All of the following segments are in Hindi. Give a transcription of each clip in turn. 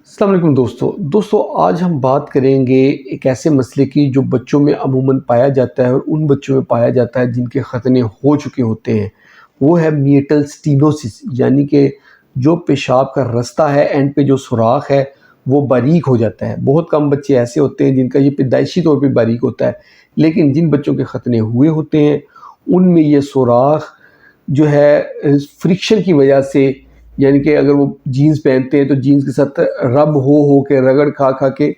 अस्सलाम वालेकुम दोस्तों आज हम बात करेंगे एक ऐसे मसले की जो बच्चों में अमूमन पाया जाता है और उन बच्चों में पाया जाता है जिनके खतने हो चुके होते हैं। वो है मिएटल स्टीनोसिस, यानी कि जो पेशाब का रास्ता है, एंड पे जो सुराख है वो बारीक हो जाता है। बहुत कम बच्चे ऐसे होते हैं जिनका ये पैदाइशी तौर पे बारीक होता है, लेकिन जिन बच्चों के खतने हुए होते हैं उनमें ये सुराख जो है फ्रिक्शन की वजह से, यानी कि अगर वो जीन्स पहनते हैं तो जीन्स के साथ रब हो के, रगड़ खा खा के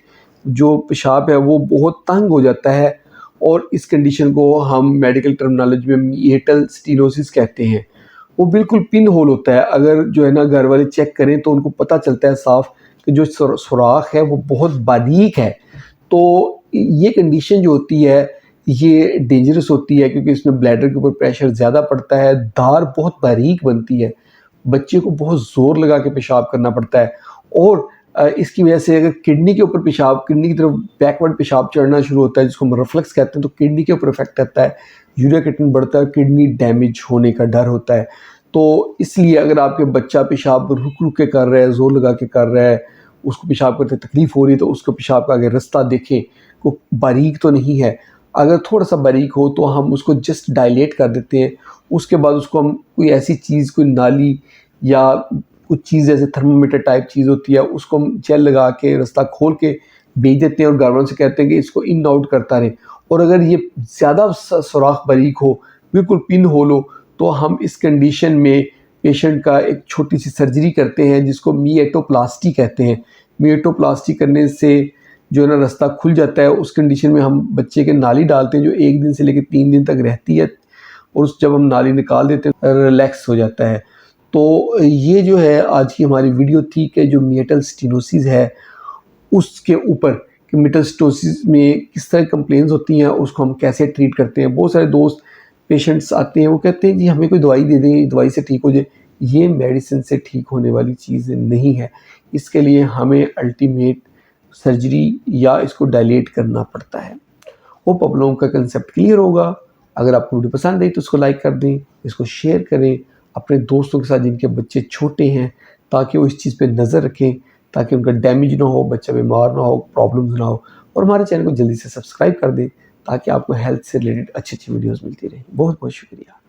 जो पेशाब है वो बहुत तंग हो जाता है, और इस कंडीशन को हम मेडिकल टर्मिनोलॉजी में मिएटल स्टीनोसिस कहते हैं। वो बिल्कुल पिन होल होता है। अगर जो है ना घर वाले चेक करें तो उनको पता चलता है साफ कि जो सुराख है वो बहुत बारीक है। तो ये कंडीशन जो होती है ये डेंजरस होती है, क्योंकि इसमें ब्लैडर के ऊपर प्रेशर ज़्यादा पड़ता है, धार बहुत बारीक बनती है, बच्चे को बहुत ज़ोर लगा के पेशाब करना पड़ता है। और इसकी वजह से अगर किडनी के ऊपर पेशाब, किडनी की तरफ बैकवर्ड पेशाब चढ़ना शुरू होता है जिसको हम रिफ्लक्स कहते हैं, तो किडनी के ऊपर इफेक्ट आता है, यूरिया क्रिएटिनिन बढ़ता है, किडनी डैमेज होने का डर होता है। तो इसलिए अगर आपके बच्चा पेशाब रुक रुक के कर रहा है, ज़ोर लगा के कर रहा है, उसको पेशाब करते तकलीफ़ हो रही है, तो उसको पेशाब का आगे रास्ता देखें, वो बारीक तो नहीं है। अगर थोड़ा सा बारीक हो तो हम उसको जस्ट डायलेट कर देते हैं। उसके बाद उसको हम कोई ऐसी चीज़, कोई नाली या कुछ चीज़ जैसे थर्मामीटर टाइप चीज़ होती है, उसको हम जेल लगा के रास्ता खोल के भेज देते हैं और घर वालों से कहते हैं कि इसको इन आउट करता रहे। और अगर ये ज़्यादा सुराख बारीक हो, बिल्कुल पिन होल हो, तो हम इस कंडीशन में पेशेंट का एक छोटी सी सर्जरी करते हैं जिसको मिएटोप्लास्टी कहते हैं। मिएटोप्लास्टी करने से जो है ना रास्ता खुल जाता है। उस कंडीशन में हम बच्चे के नाली डालते हैं जो 1 दिन से लेकर 3 दिन तक रहती है, और जब हम नाली निकाल देते हैं रिलैक्स हो जाता है। तो ये जो है आज की हमारी वीडियो थी कि जो मिएटल स्टीनोसिस है उसके ऊपर, कि मिएटल स्टीनोसिस में किस तरह कंप्लेंट्स होती हैं, उसको हम कैसे ट्रीट करते हैं। बहुत सारे दोस्त पेशेंट्स आते हैं, वो कहते हैं जी हमें कोई दवाई दे दें, दवाई से ठीक हो जाए। ये मेडिसिन से ठीक होने वाली चीज़ नहीं है। इसके लिए हमें अल्टीमेट सर्जरी या इसको डायलेट करना पड़ता है। होप आप लोगों का कंसेप्ट क्लियर होगा। अगर आपको वीडियो पसंद आई तो उसको लाइक कर दें, इसको शेयर करें अपने दोस्तों के साथ जिनके बच्चे छोटे हैं, ताकि वो इस चीज़ पे नज़र रखें, ताकि उनका डैमेज ना हो, बच्चा बीमार ना हो, प्रॉब्लम्स ना हो। और हमारे चैनल को जल्दी से सब्सक्राइब कर दें ताकि आपको हेल्थ से रिलेटेड अच्छी-अच्छी वीडियोज़ मिलती रहें। बहुत-बहुत शुक्रिया।